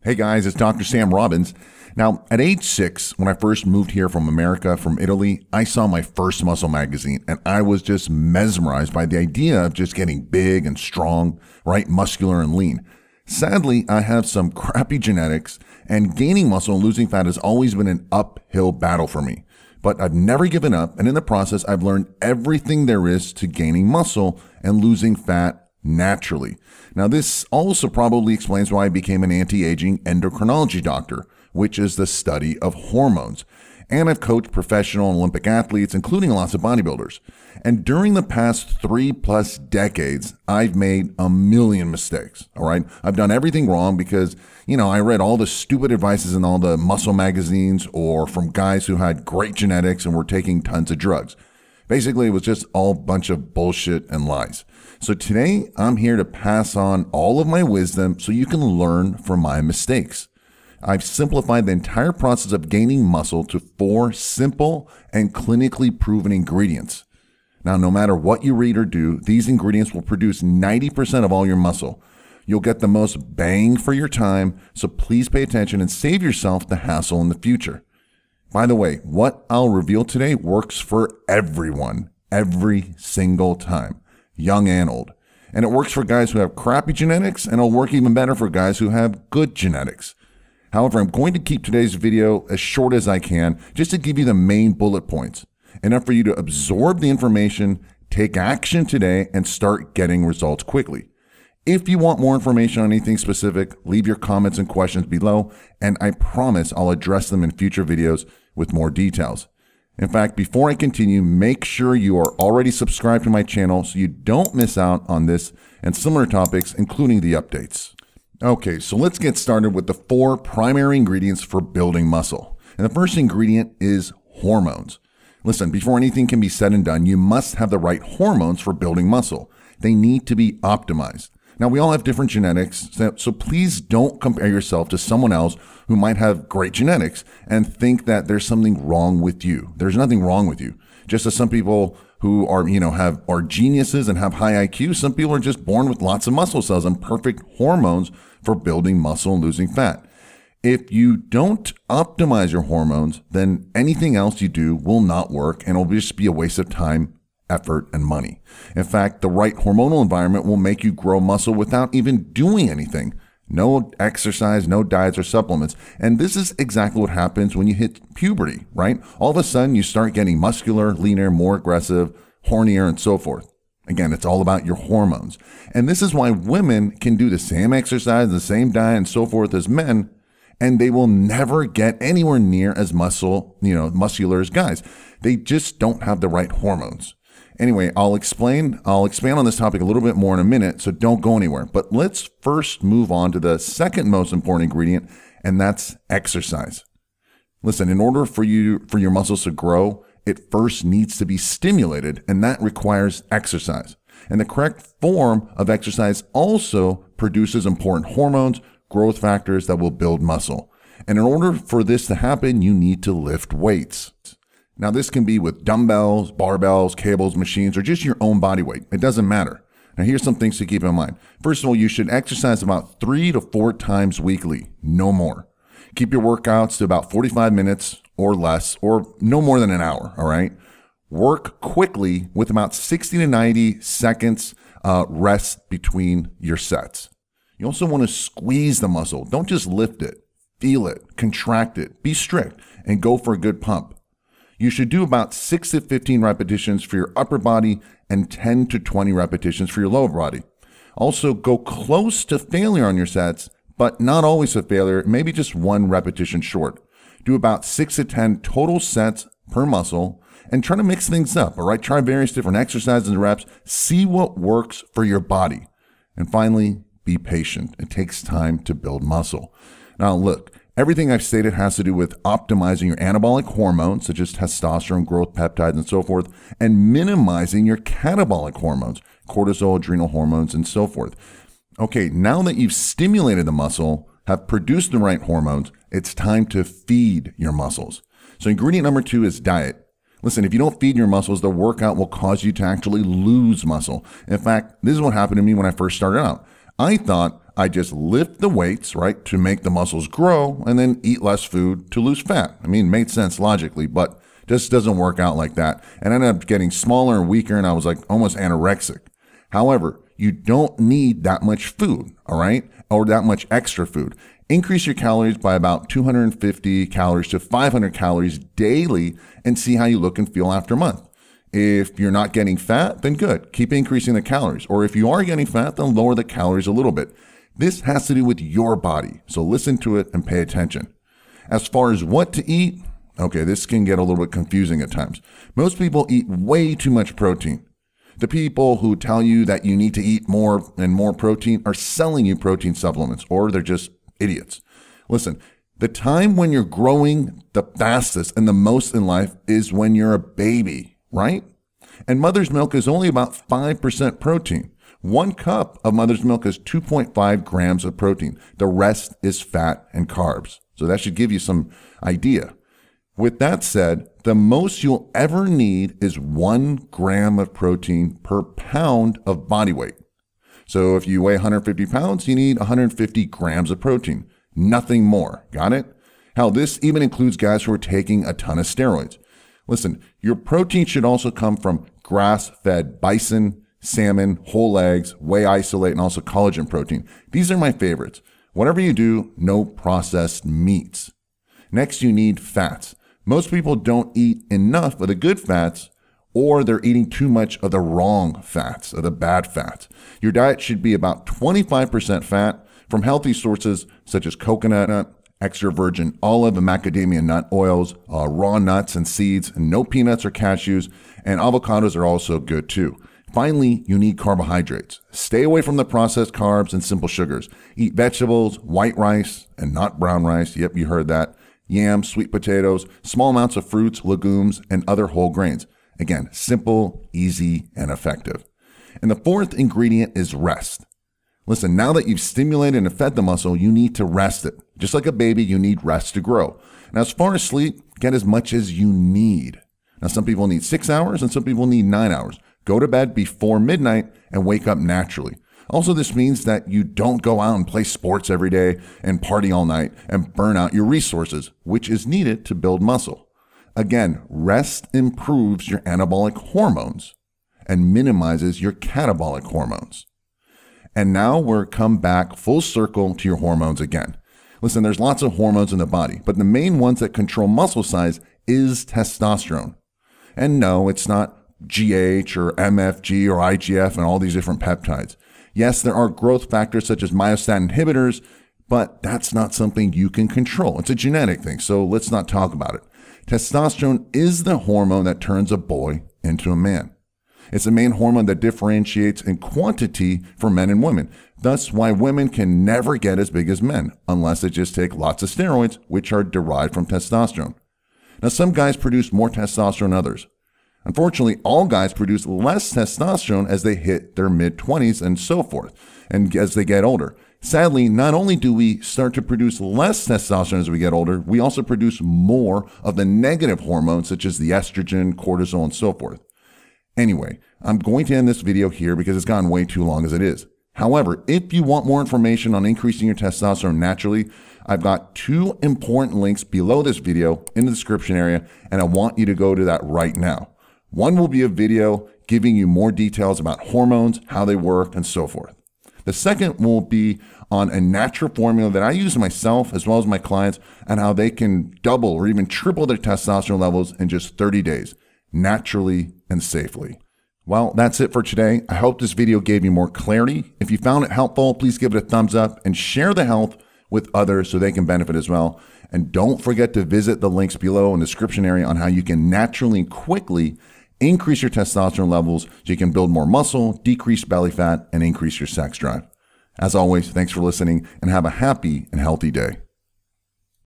Hey guys, it's Dr. Sam Robbins. Now, at age 6, when I first moved here from America, from Italy, I saw my first muscle magazine and I was just mesmerized by the idea of just getting big and strong, right? Muscular and lean. Sadly, I have some crappy genetics and gaining muscle and losing fat has always been an uphill battle for me. But I've never given up, and in the process, I've learned everything there is to gaining muscle and losing fat naturally. Now, this also probably explains why I became an anti-aging endocrinology doctor, which is the study of hormones. And I've coached professional and Olympic athletes, including lots of bodybuilders. And during the past 3+ decades, I've made a million mistakes, all right? I've done everything wrong because, I read all the stupid advices in all the muscle magazines or from guys who had great genetics and were taking tons of drugs. Basically, it was just all a bunch of bullshit and lies. So today, I'm here to pass on all of my wisdom so you can learn from my mistakes. I've simplified the entire process of gaining muscle to 4 simple and clinically proven ingredients. Now, no matter what you read or do, these ingredients will produce 90% of all your muscle. You'll get the most bang for your time, so please pay attention and save yourself the hassle in the future. By the way, what I'll reveal today works for everyone, every single time, young and old. And it works for guys who have crappy genetics, and it'll work even better for guys who have good genetics. However, I'm going to keep today's video as short as I can, just to give you the main bullet points, enough for you to absorb the information, take action today, and start getting results quickly. If you want more information on anything specific, leave your comments and questions below, and I promise I'll address them in future videos with more details. In fact, before I continue, make sure you are already subscribed to my channel so you don't miss out on this and similar topics, including the updates. Okay, so let's get started with the 4 primary ingredients for building muscle. And the first ingredient is hormones. Listen, before anything can be said and done, you must have the right hormones for building muscle. They need to be optimized. Now, we all have different genetics, so please don't compare yourself to someone else who might have great genetics and think that there's something wrong with you. There's nothing wrong with you. Just as some people who are, are geniuses and have high IQ, some people are just born with lots of muscle cells and perfect hormones for building muscle and losing fat. If you don't optimize your hormones, then anything else you do will not work and it'll just be a waste of time, effort, and money. In fact, the right hormonal environment will make you grow muscle without even doing anything. No exercise, no diets or supplements. And this is exactly what happens when you hit puberty, right? All of a sudden you start getting muscular, leaner, more aggressive, hornier, and so forth. Again, it's all about your hormones. And this is why women can do the same exercise, the same diet, and so forth as men, and they will never get anywhere near as muscular as guys. They just don't have the right hormones. Anyway, I'll expand on this topic a little bit more in a minute, so don't go anywhere. But let's first move on to the second most important ingredient, and that's exercise. Listen, in order for your muscles to grow, it first needs to be stimulated, and that requires exercise. And the correct form of exercise also produces important hormones, growth factors that will build muscle. And in order for this to happen, you need to lift weights. Now, this can be with dumbbells, barbells, cables, machines, or just your own body weight. It doesn't matter. Now, here's some things to keep in mind. First of all, you should exercise about 3 to 4 times weekly, no more. Keep your workouts to about 45 minutes or less, or no more than an hour, all right? Work quickly with about 60 to 90 seconds rest between your sets. You also want to squeeze the muscle. Don't just lift it. Feel it, contract it, be strict, and go for a good pump. You should do about 6 to 15 repetitions for your upper body and 10 to 20 repetitions for your lower body. Also, go close to failure on your sets, but not always a failure, maybe just 1 repetition short. Do about 6 to 10 total sets per muscle and try to mix things up, all right? Try various different exercises and reps. See what works for your body. And finally, be patient. It takes time to build muscle. Now, look. Everything I've stated has to do with optimizing your anabolic hormones, such as testosterone, growth peptides, and so forth, and minimizing your catabolic hormones, cortisol, adrenal hormones, and so forth. Okay, now that you've stimulated the muscle, have produced the right hormones, it's time to feed your muscles. So ingredient number 2 is diet. Listen, if you don't feed your muscles, the workout will cause you to actually lose muscle. In fact, this is what happened to me when I first started out. I thought I just lift the weights, right, to make the muscles grow and then eat less food to lose fat. I mean, it made sense logically, but just doesn't work out like that. And I ended up getting smaller and weaker, and I was like almost anorexic. However, you don't need that much food, all right, or that much extra food. Increase your calories by about 250 calories to 500 calories daily and see how you look and feel after a month. If you're not getting fat, then good. Keep increasing the calories. Or if you are getting fat, then lower the calories a little bit. This has to do with your body, so listen to it and pay attention. As far as what to eat, okay, this can get a little bit confusing at times. Most people eat way too much protein. The people who tell you that you need to eat more and more protein are selling you protein supplements, or they're just idiots. Listen, the time when you're growing the fastest and the most in life is when you're a baby, right? And mother's milk is only about 5% protein. 1 cup of mother's milk is 2.5 grams of protein. The rest is fat and carbs. So that should give you some idea. With that said, the most you'll ever need is 1 gram of protein per pound of body weight. So if you weigh 150 pounds, you need 150 grams of protein, nothing more. Got it? Hell, this even includes guys who are taking a ton of steroids. Listen, your protein should also come from grass-fed bison, salmon, whole eggs, whey isolate, and also collagen protein. These are my favorites. Whatever you do, no processed meats. Next, you need fats. Most people don't eat enough of the good fats, or they're eating too much of the wrong fats, or the bad fats. Your diet should be about 25% fat from healthy sources such as coconut nut, extra virgin olive and macadamia nut oils, raw nuts and seeds, and no peanuts or cashews, and avocados are also good too. Finally, you need carbohydrates. Stay away from the processed carbs and simple sugars. Eat vegetables, white rice, and not brown rice. Yep, you heard that. Yams, sweet potatoes, small amounts of fruits, legumes, and other whole grains. Again, simple, easy, and effective. And the fourth ingredient is rest. Listen, now that you've stimulated and fed the muscle, you need to rest it. Just like a baby, you need rest to grow. Now, as far as sleep, get as much as you need. Now, some people need 6 hours and some people need 9 hours. Go to bed before midnight and wake up naturally. Also, this means that you don't go out and play sports every day and party all night and burn out your resources, which is needed to build muscle. Again, rest improves your anabolic hormones and minimizes your catabolic hormones. And now we're come back full circle to your hormones again. Listen, there's lots of hormones in the body, but the main ones that control muscle size is testosterone. And no, it's not GH or MFG or IGF and all these different peptides. Yes, there are growth factors such as myostatin inhibitors, but that's not something you can control. It's a genetic thing, so let's not talk about it. Testosterone is the hormone that turns a boy into a man. It's the main hormone that differentiates in quantity for men and women. Thus, why women can never get as big as men, unless they just take lots of steroids, which are derived from testosterone. Now, some guys produce more testosterone than others. Unfortunately, all guys produce less testosterone as they hit their mid-20s and so forth, and as they get older. Sadly, not only do we start to produce less testosterone as we get older, we also produce more of the negative hormones such as the estrogen, cortisol, and so forth. Anyway, I'm going to end this video here because it's gotten way too long as it is. However, if you want more information on increasing your testosterone naturally, I've got 2 important links below this video in the description area, and I want you to go to that right now. One will be a video giving you more details about hormones, how they work, and so forth. The second will be on a natural formula that I use myself as well as my clients and how they can double or even triple their testosterone levels in just 30 days, naturally and safely. Well, that's it for today. I hope this video gave you more clarity. If you found it helpful, please give it a thumbs up and share the health with others so they can benefit as well. And don't forget to visit the links below in the description area on how you can naturally and quickly increase your testosterone levels so you can build more muscle, decrease belly fat, and increase your sex drive. As always, thanks for listening and have a happy and healthy day.